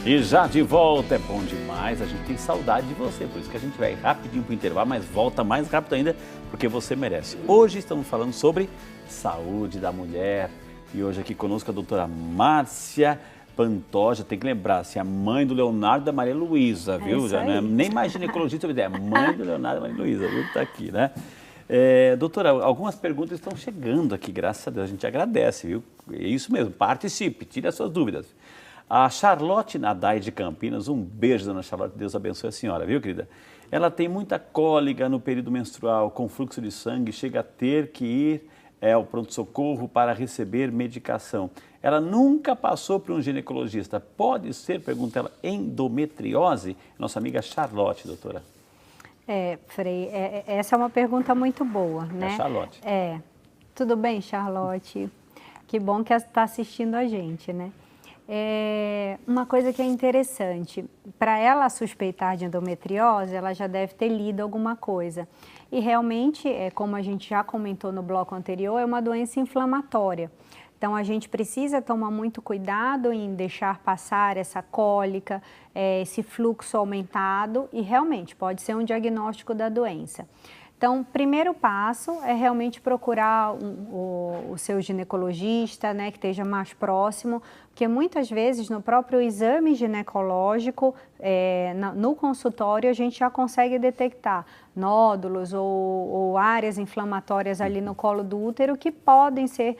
E já de volta, é bom demais, a gente tem saudade de você, por isso que a gente vai rapidinho para o intervalo, mas volta mais rápido ainda, porque você merece. Hoje estamos falando sobre saúde da mulher e hoje aqui conosco a doutora Márcia Pantoja. Tem que lembrar, assim, a mãe do Leonardo e da Maria Luísa, viu? Já não é nem mais ginecologista, é a mãe do Leonardo e da Maria Luísa, viu? Está aqui, né? Doutora, algumas perguntas estão chegando aqui, graças a Deus, a gente agradece, viu? É isso mesmo, participe, tire as suas dúvidas. A Charlotte Nadai de Campinas, um beijo, dona Charlotte, Deus abençoe a senhora, viu, querida? Ela tem muita cólica no período menstrual, com fluxo de sangue, chega a ter que ir ao pronto-socorro para receber medicação. Ela nunca passou por um ginecologista. Pode ser, pergunta ela, endometriose? Nossa amiga Charlotte, doutora. Frei, essa é uma pergunta muito boa, né? É Charlotte. Tudo bem, Charlotte? Que bom que está assistindo a gente, né? Uma coisa que é interessante, para ela suspeitar de endometriose, ela já deve ter lido alguma coisa. E realmente, como a gente já comentou no bloco anterior, é uma doença inflamatória. Então, a gente precisa tomar muito cuidado em deixar passar essa cólica, esse fluxo aumentado e realmente pode ser um diagnóstico da doença. Então, o primeiro passo é realmente procurar o seu ginecologista, né, que esteja mais próximo, porque muitas vezes no próprio exame ginecológico, no consultório, a gente já consegue detectar nódulos ou áreas inflamatórias ali no colo do útero que podem ser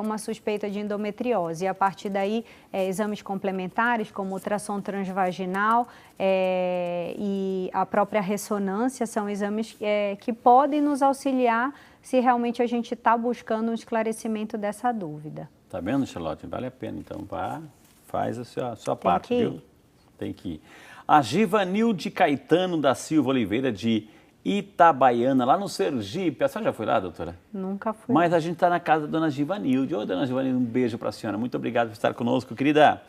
uma suspeita de endometriose. E a partir daí, exames complementares como ultrassom transvaginal e a própria ressonância são exames que podem nos auxiliar se realmente a gente está buscando um esclarecimento dessa dúvida. Tá vendo, Charlotte? Vale a pena, então, faz a sua parte, viu? Tem que ir. A Givanilde Caetano da Silva Oliveira, de Itabaiana, lá no Sergipe. A senhora já foi lá, doutora? Nunca fui. Mas a gente está na casa da dona Givanilde. Ô, dona Givanilde, um beijo para a senhora. Muito obrigado por estar conosco, querida.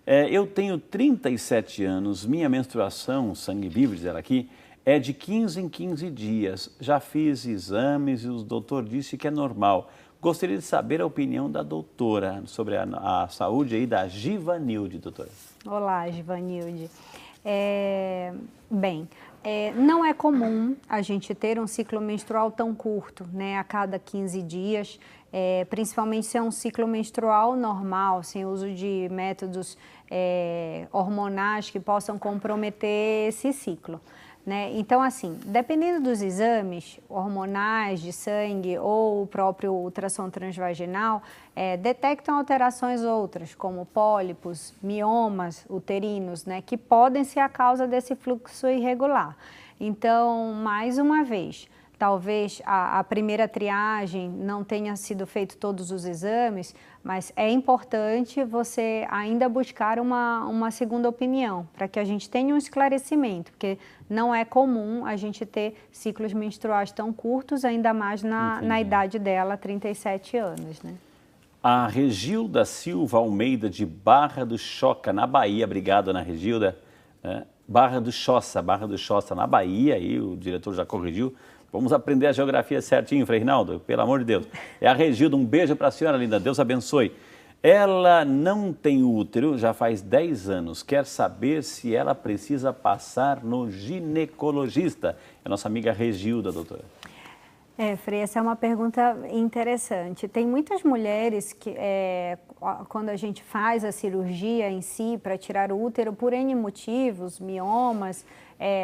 Eu tenho 37 anos, minha menstruação, sangue vivo, diz ela aqui, é de 15 em 15 dias. Já fiz exames e o doutor disse que é normal. Gostaria de saber a opinião da doutora sobre a saúde aí da Givanilde, doutora. Olá, Givanilde. Não é comum a gente ter um ciclo menstrual tão curto, né, a cada 15 dias, principalmente se é um ciclo menstrual normal, sem uso de métodos hormonais que possam comprometer esse ciclo. Né? Então, assim, dependendo dos exames hormonais de sangue ou o próprio ultrassom transvaginal, detectam alterações outras, como pólipos, miomas uterinos, né, que podem ser a causa desse fluxo irregular. Então, mais uma vez, talvez a primeira triagem não tenha sido feito todos os exames, mas é importante você ainda buscar uma segunda opinião, para que a gente tenha um esclarecimento, porque não é comum a gente ter ciclos menstruais tão curtos, ainda mais na idade dela, 37 anos, né? A Regilda Silva Almeida, de Barra do Choca, na Bahia. Obrigado, Ana Regilda. Barra do Choça, na Bahia, aí o diretor já corrigiu. Vamos aprender a geografia certinho, Frei Rinaldo, pelo amor de Deus. É a Regilda, um beijo para a senhora linda, Deus abençoe. Ela não tem útero, já faz 10 anos, quer saber se ela precisa passar no ginecologista. É a nossa amiga Regilda, doutora. Frei, essa é uma pergunta interessante. Tem muitas mulheres que, quando a gente faz a cirurgia em si para tirar o útero, por N motivos, miomas,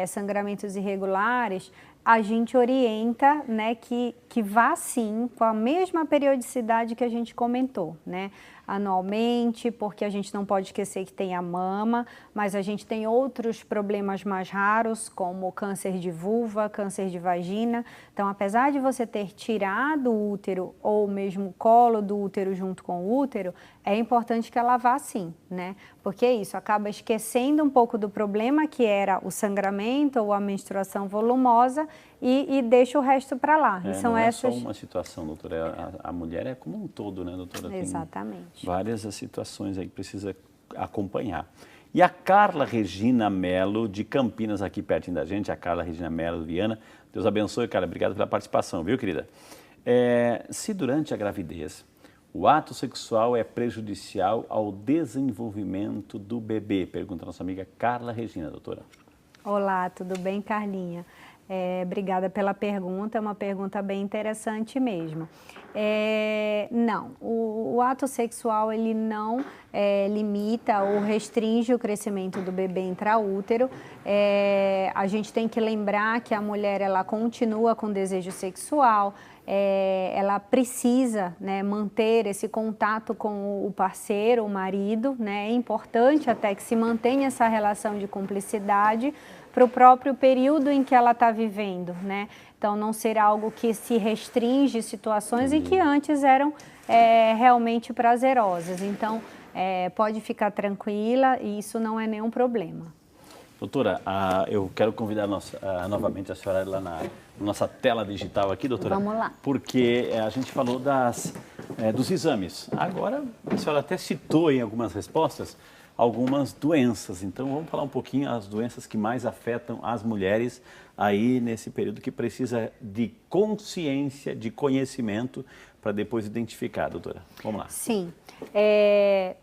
sangramentos irregulares, a gente orienta, né, que vá sim com a mesma periodicidade que a gente comentou, né? Anualmente, porque a gente não pode esquecer que tem a mama, mas a gente tem outros problemas mais raros, como câncer de vulva, câncer de vagina. Então, apesar de você ter tirado o útero ou mesmo o colo do útero junto com o útero, é importante que ela vá sim, né? Porque isso acaba esquecendo um pouco do problema que era o sangramento ou a menstruação volumosa e deixa o resto para lá. E são não é essas... só uma situação, doutora, a mulher é como um todo, né, doutora? Exatamente. Tem várias situações aí que precisa acompanhar. E a Carla Regina Melo, de Campinas, aqui pertinho da gente, a Carla Regina Melo, Viana. Deus abençoe, Carla, obrigado pela participação, viu, querida? Se durante a gravidez O ato sexual é prejudicial ao desenvolvimento do bebê? Pergunta a nossa amiga Carla Regina, doutora. Olá, tudo bem, Carlinha? Obrigada pela pergunta, é uma pergunta bem interessante mesmo. Não, o ato sexual ele não limita ou restringe o crescimento do bebê intraútero. A gente tem que lembrar que a mulher ela continua com desejo sexual, ela precisa, né, manter esse contato com o parceiro, o marido, né? É importante até que se mantenha essa relação de cumplicidade para o próprio período em que ela está vivendo, né? Então, não ser algo que se restringe situações em que antes eram realmente prazerosas. Então, pode ficar tranquila e isso não é nenhum problema. Doutora, eu quero convidar novamente a senhora lá na nossa tela digital aqui, doutora. Vamos lá. Porque a gente falou dos exames. Agora, a senhora até citou em algumas respostas algumas doenças. Então, vamos falar um pouquinho as doenças que mais afetam as mulheres aí nesse período que precisa de consciência, de conhecimento para depois identificar, doutora. Vamos lá. Sim.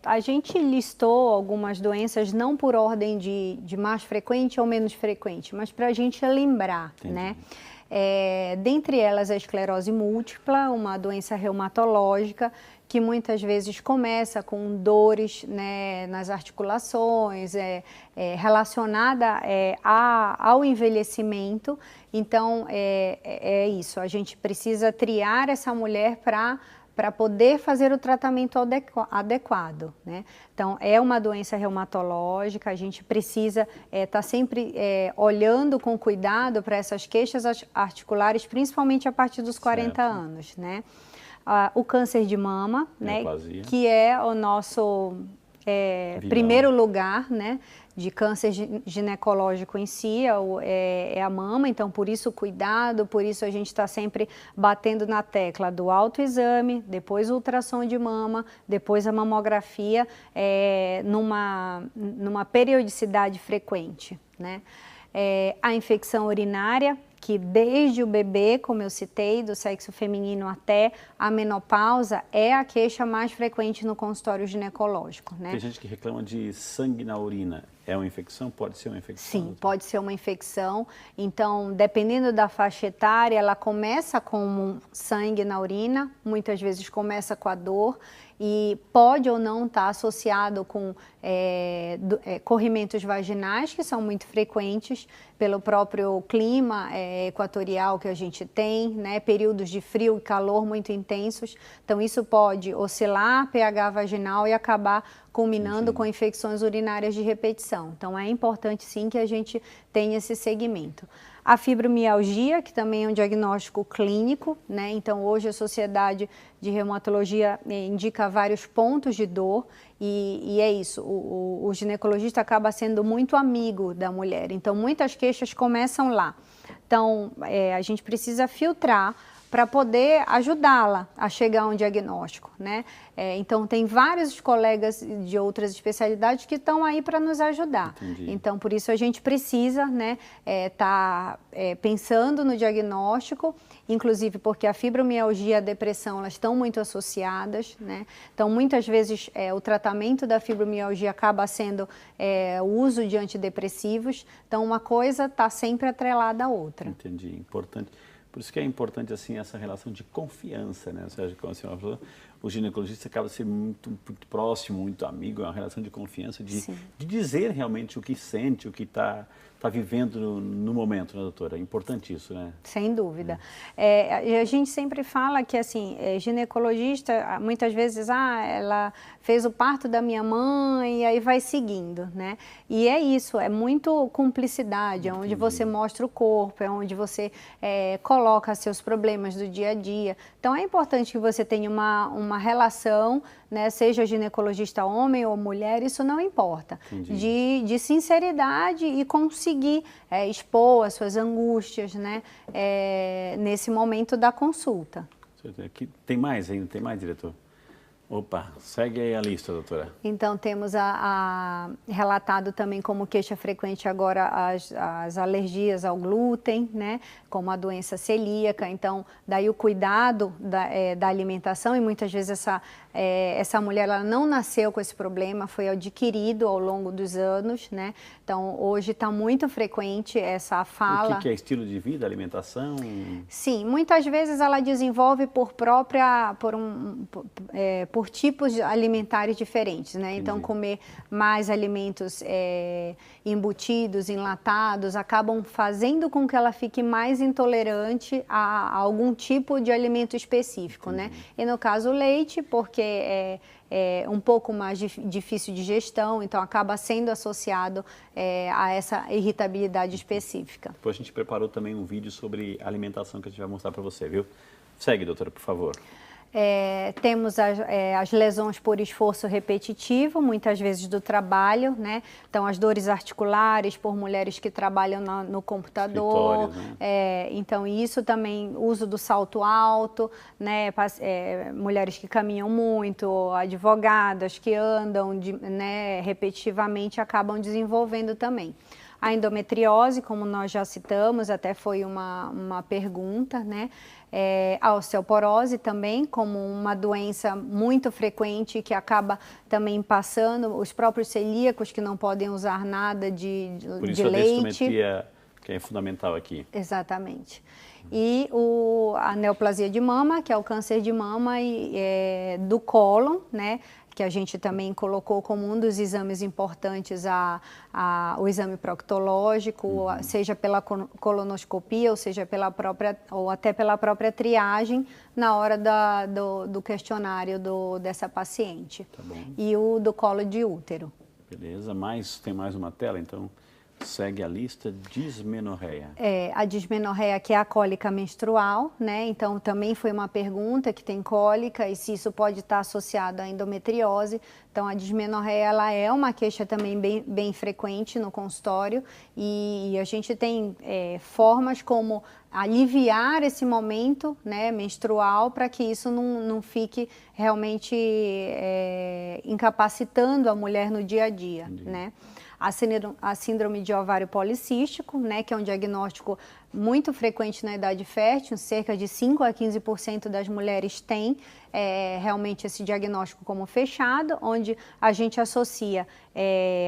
A gente listou algumas doenças não por ordem de mais frequente ou menos frequente, mas para a gente lembrar, entendi, né? Dentre elas a esclerose múltipla, uma doença reumatológica que muitas vezes começa com dores, né, nas articulações, relacionada ao envelhecimento. Então, é isso, a gente precisa triar essa mulher para poder fazer o tratamento adequado, né? Então, é uma doença reumatológica, a gente precisa estar sempre olhando com cuidado para essas queixas articulares, principalmente a partir dos 40 anos, né? O câncer de mama, né, que é o nosso primeiro lugar, né, de câncer ginecológico em si, é a mama, então por isso cuidado, por isso a gente está sempre batendo na tecla do autoexame, depois o ultrassom de mama, depois a mamografia, numa periodicidade frequente, né? A infecção urinária, que desde o bebê, como eu citei, do sexo feminino até a menopausa, é a queixa mais frequente no consultório ginecológico, né? Tem gente que reclama de sangue na urina. É uma infecção? Pode ser uma infecção? Sim, pode ser uma infecção. Então, dependendo da faixa etária, ela começa com sangue na urina, muitas vezes começa com a dor e pode ou não estar associado com corrimentos vaginais, que são muito frequentes pelo próprio clima equatorial que a gente tem, né? Períodos de frio e calor muito intensos. Então, isso pode oscilar pH vaginal e acabar culminando com infecções urinárias de repetição. Então, é importante sim que a gente tenha esse segmento. A fibromialgia, que também é um diagnóstico clínico, né? Então, hoje a Sociedade de Reumatologia indica vários pontos de dor e é isso, o ginecologista acaba sendo muito amigo da mulher. Então, muitas queixas começam lá. Então, a gente precisa filtrar para poder ajudá-la a chegar a um diagnóstico, né? Então, tem vários colegas de outras especialidades que estão aí para nos ajudar. Entendi. Então, por isso a gente precisa, né, pensando no diagnóstico, inclusive porque a fibromialgia e a depressão, elas estão muito associadas, né? Então, muitas vezes, o tratamento da fibromialgia acaba sendo o uso de antidepressivos. Então, uma coisa está sempre atrelada à outra. Entendi, importante. Por isso que é importante assim essa relação de confiança, né? Ou seja, como a senhora falou, o ginecologista acaba sendo muito próximo, muito amigo, é uma relação de confiança, de dizer realmente o que sente, o que está vivendo no momento, né, doutora? É importante isso, né? Sem dúvida. A gente sempre fala que, assim, ginecologista, muitas vezes, ela fez o parto da minha mãe e aí vai seguindo, né? E é isso, é muito cumplicidade, é onde você mostra o corpo, é onde você coloca seus problemas do dia a dia. Então, é importante que você tenha uma relação, né, seja ginecologista homem ou mulher, isso não importa, de sinceridade e conseguir expor as suas angústias, né, nesse momento da consulta. Aqui tem mais ainda? Tem mais, diretor? Opa, segue aí a lista, doutora. Então, temos relatado também como queixa frequente agora as alergias ao glúten, né? Como a doença celíaca. Então, daí o cuidado da alimentação, e muitas vezes essa mulher ela não nasceu com esse problema, foi adquirido ao longo dos anos, né? Então, hoje está muito frequente essa fala. O que é estilo de vida, alimentação? Sim, muitas vezes ela desenvolve por tipos alimentares diferentes, né? Então, comer mais alimentos embutidos, enlatados, acabam fazendo com que ela fique mais intolerante a algum tipo de alimento específico, né? E no caso, o leite, porque é um pouco mais difícil de digestão, então acaba sendo associado a essa irritabilidade específica. Depois a gente preparou também um vídeo sobre alimentação que a gente vai mostrar para você, viu? Segue, doutora, por favor. Temos as lesões por esforço repetitivo, muitas vezes do trabalho, né? Então, as dores articulares por mulheres que trabalham no computador. Né? Então, isso também, uso do salto alto, né? Mulheres que caminham muito, advogadas que andam né, repetitivamente, acabam desenvolvendo também. A endometriose, como nós já citamos, até foi uma pergunta, né? A osteoporose também, como uma doença muito frequente que acaba também passando, os próprios celíacos que não podem usar nada de leite. Por isso a densitometria que é fundamental aqui. Exatamente. E a neoplasia de mama, que é o câncer de mama do cólon, né? Que a gente também colocou como um dos exames importantes o exame proctológico, seja pela colonoscopia, ou seja ou até pela própria triagem na hora do questionário dessa paciente. Tá bom. E o do colo de útero. Beleza, tem mais uma tela, então segue a lista. Dismenorreia. A dismenorreia, que é a cólica menstrual, né? Então, também foi uma pergunta que tem cólica e se isso pode estar associado à endometriose. Então, a dismenorreia, ela é uma queixa também bem frequente no consultório e a gente tem formas como aliviar esse momento, né, menstrual para que isso não fique realmente incapacitando a mulher no dia a dia, né? A síndrome de ovário policístico, né, que é um diagnóstico muito frequente na idade fértil, cerca de 5 a 15% das mulheres têm realmente esse diagnóstico como fechado, onde a gente associa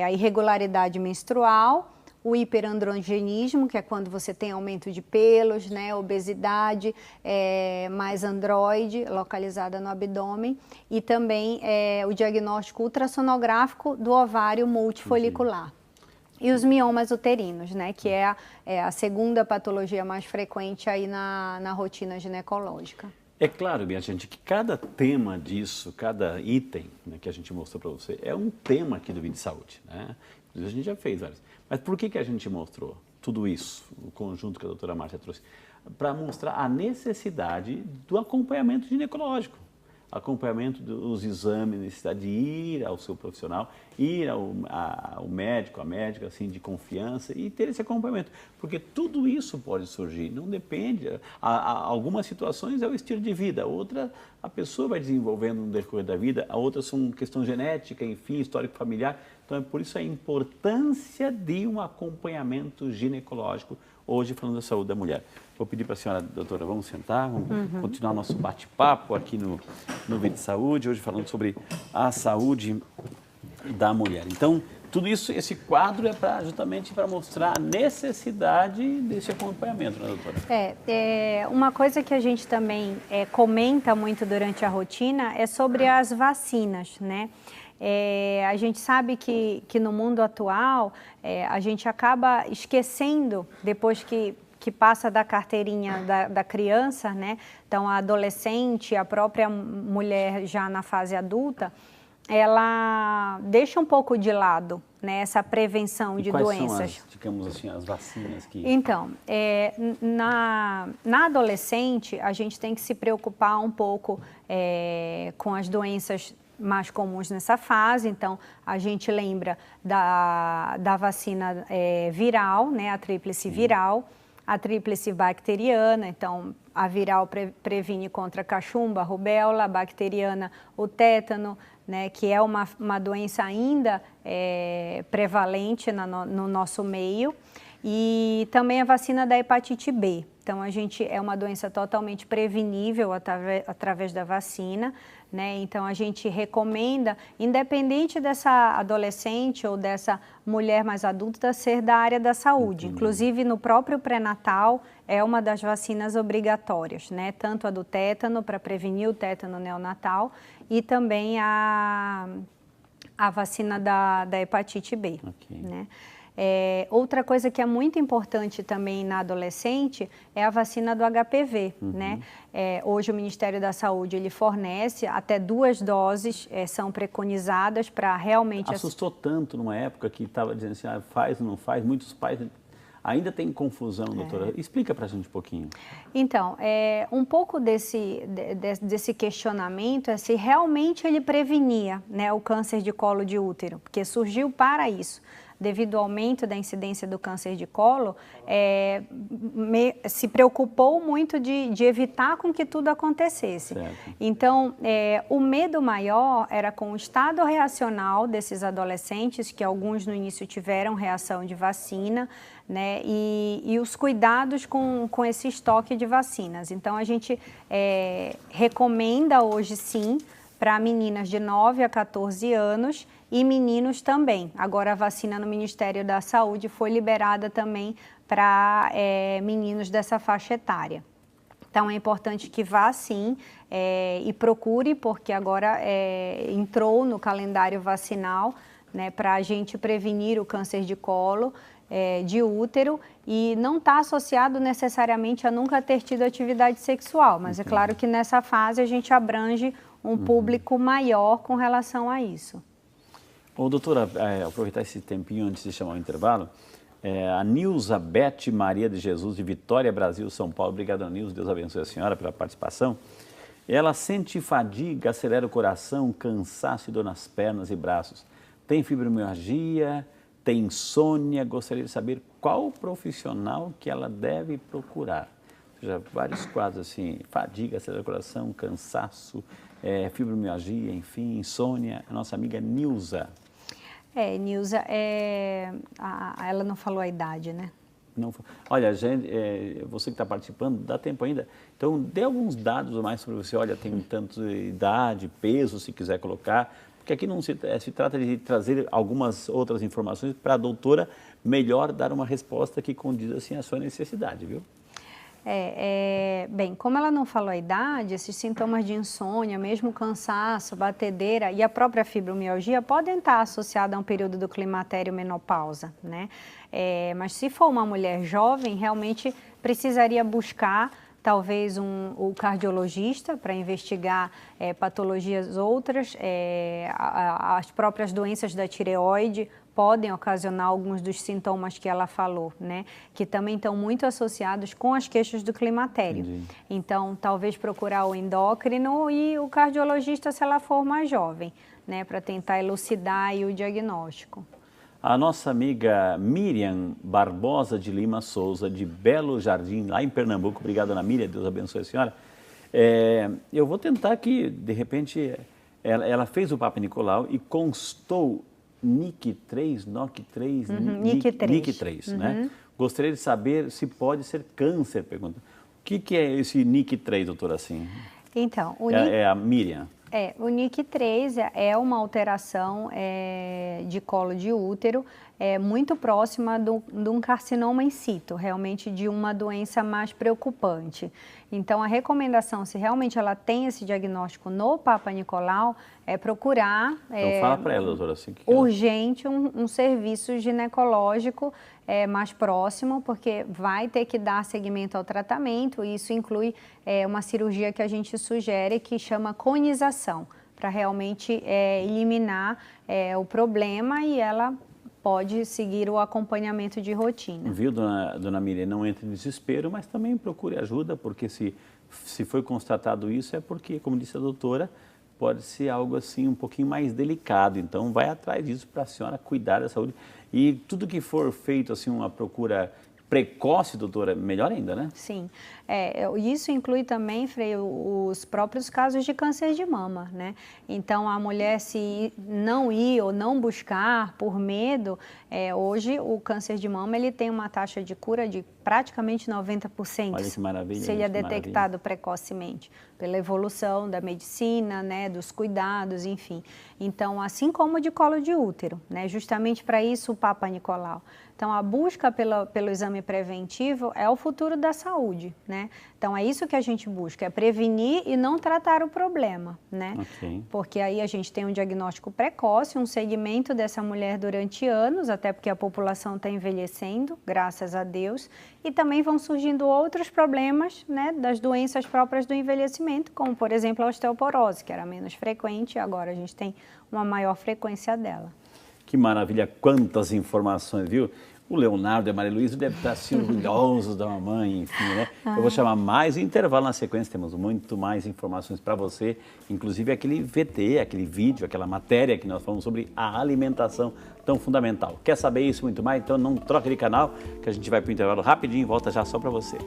a irregularidade menstrual, o hiperandrogenismo, que é quando você tem aumento de pelos, né, obesidade, mais androide, localizada no abdômen, e também o diagnóstico ultrassonográfico do ovário multifolicular. E os miomas uterinos, né, que é a segunda patologia mais frequente aí na rotina ginecológica. É claro, minha gente, que cada tema disso, cada item, né, que a gente mostrou para você, é um tema aqui do Vídeo de Saúde, né? A gente já fez vários. Mas por que a gente mostrou tudo isso, o conjunto que a doutora Márcia trouxe? Para mostrar a necessidade do acompanhamento ginecológico. Acompanhamento dos exames, necessidade de ir ao seu profissional, ir ao médico, à médica, assim, de confiança e ter esse acompanhamento. Porque tudo isso pode surgir, não depende. Algumas situações é o estilo de vida, outra a pessoa vai desenvolvendo no decorrer da vida, a outra são questão genética, enfim, histórico familiar. Então é por isso a importância de um acompanhamento ginecológico, hoje falando da saúde da mulher. Vou pedir para a senhora, doutora, vamos sentar, vamos continuar nosso bate-papo aqui no Vídeo de Saúde, hoje falando sobre a saúde da mulher. Então, tudo isso, esse quadro é justamente para mostrar a necessidade desse acompanhamento, né, doutora? Uma coisa que a gente também comenta muito durante a rotina é sobre as vacinas, né? A gente sabe que no mundo atual, a gente acaba esquecendo, depois que passa da carteirinha da criança, né? Então, a adolescente, a própria mulher já na fase adulta, ela deixa um pouco de lado, né, essa prevenção de doenças. Quais são digamos assim, as vacinas que... Então, na adolescente, a gente tem que se preocupar um pouco com as doenças mais comuns nessa fase. Então, a gente lembra da vacina viral, né, a tríplice viral, a tríplice bacteriana. Então, a viral previne contra a cachumba, a rubéola, a bacteriana, o tétano, né, que é uma doença ainda prevalente no nosso meio, e também a vacina da hepatite B. Então, é uma doença totalmente prevenível através da vacina, né? Então, a gente recomenda, independente dessa adolescente ou dessa mulher mais adulta, ser da área da saúde. Inclusive, no próprio pré-natal, é uma das vacinas obrigatórias, né? Tanto a do tétano, para prevenir o tétano neonatal, e também a vacina da hepatite B, né? Outra coisa que é muito importante também na adolescente é a vacina do HPV, né? Hoje o Ministério da Saúde ele fornece até 2 doses, são preconizadas para realmente... Assustou tanto numa época que estava dizendo assim, faz ou não faz, muitos pais... Ainda tem confusão, doutora. Explica para a gente um pouquinho. Então, um pouco desse questionamento é se realmente ele prevenia, né, o câncer de colo de útero, porque surgiu para isso. Devido ao aumento da incidência do câncer de colo, se preocupou muito de evitar com que tudo acontecesse. Certo. Então, o medo maior era com o estado reacional desses adolescentes, que alguns no início tiveram reação de vacina, né, e os cuidados com esse estoque de vacinas. Então, a gente recomenda hoje, sim, para meninas de 9 a 14 anos e meninos também. Agora, a vacina no Ministério da Saúde foi liberada também para meninos dessa faixa etária. Então, é importante que vá, sim, e procure, porque agora entrou no calendário vacinal, né, para a gente prevenir o câncer de colo, de útero, e não está associado necessariamente a nunca ter tido atividade sexual, mas é claro que nessa fase a gente abrange um público maior com relação a isso. Ô, doutora, aproveitar esse tempinho antes de chamar o intervalo, a Nilza Beth Maria de Jesus, de Vitória, Brasil, São Paulo. Obrigado, Nilza, Deus abençoe a senhora pela participação. Ela sente fadiga, acelera o coração, cansaço e dor nas pernas e braços. Tem fibromialgia, tem insônia. Gostaria de saber qual profissional que ela deve procurar. Ou seja, vários quadros assim, fadiga, acelera o coração, cansaço, fibromialgia, enfim, insônia. A nossa amiga Nilza. Nilza, ela não falou a idade, né? Não, olha, gente, você que está participando, dá tempo ainda. Então, dê alguns dados mais sobre você. Olha, tem tanto idade, peso, se quiser colocar. Porque aqui não se trata de trazer algumas outras informações para a doutora melhor dar uma resposta que condiz assim a sua necessidade, viu? Bem, como ela não falou a idade, esses sintomas de insônia, mesmo cansaço, batedeira e a própria fibromialgia podem estar associados a um período do climatério menopausa, né? Mas se for uma mulher jovem, realmente precisaria buscar talvez o cardiologista para investigar patologias outras, as próprias doenças da tireoide podem ocasionar alguns dos sintomas que ela falou, né? Que também estão muito associados com as queixas do climatério. Entendi. Então, talvez procurar o endócrino e o cardiologista se ela for mais jovem, né? Para tentar elucidar aí o diagnóstico. A nossa amiga Miriam Barbosa de Lima Souza, de Belo Jardim, lá em Pernambuco. Obrigado, Ana Miriam, Deus abençoe a senhora. Eu vou tentar aqui, de repente, ela fez o Papa Nicolau e constou NIC3, NOC3, NIC3, né? Gostaria de saber se pode ser câncer, pergunta. O que é esse NIC3, doutora, assim? Então, a Miriam. O NIC3 é uma alteração de colo de útero, muito próxima de um carcinoma in situ, realmente de uma doença mais preocupante. Então, a recomendação, se realmente ela tem esse diagnóstico no Papa Nicolau, é procurar então, fala para ela, doutora, assim, urgente um serviço ginecológico mais próximo, porque vai ter que dar seguimento ao tratamento, e isso inclui uma cirurgia que a gente sugere que chama conização, para realmente eliminar o problema, e ela pode seguir o acompanhamento de rotina. Viu, dona Miriam, não entre em desespero, mas também procure ajuda, porque se foi constatado isso é porque, como disse a doutora, pode ser algo assim um pouquinho mais delicado. Então, vai atrás disso para a senhora cuidar da saúde. E tudo que for feito, assim, uma procura precoce, doutora, melhor ainda, né? Sim, isso inclui também, Frei, os próprios casos de câncer de mama, né? Então, a mulher se não ir ou não buscar por medo, hoje o câncer de mama ele tem uma taxa de cura de praticamente 90%. Olha que maravilha. Se ele é detectado precocemente, pela evolução da medicina, né, dos cuidados, enfim. Então, assim como de colo de útero, né? Justamente para isso o Papa Nicolau. Então, a busca pelo exame preventivo é o futuro da saúde, né? Então, é isso que a gente busca, é prevenir e não tratar o problema, né? Okay. Porque aí a gente tem um diagnóstico precoce, um segmento dessa mulher durante anos, até porque a população está envelhecendo, graças a Deus, e também vão surgindo outros problemas, né, das doenças próprias do envelhecimento, como, por exemplo, a osteoporose, que era menos frequente, e agora a gente tem uma maior frequência dela. Que maravilha, quantas informações, viu? O Leonardo e a Maria Luísa devem estar assim orgulhosos da mamãe, enfim, né? Eu vou chamar mais intervalo na sequência, temos muito mais informações para você, inclusive aquele VT, aquele vídeo, aquela matéria que nós falamos sobre a alimentação tão fundamental. Quer saber isso muito mais? Então não troque de canal, que a gente vai para o intervalo rapidinho e volta já só para você.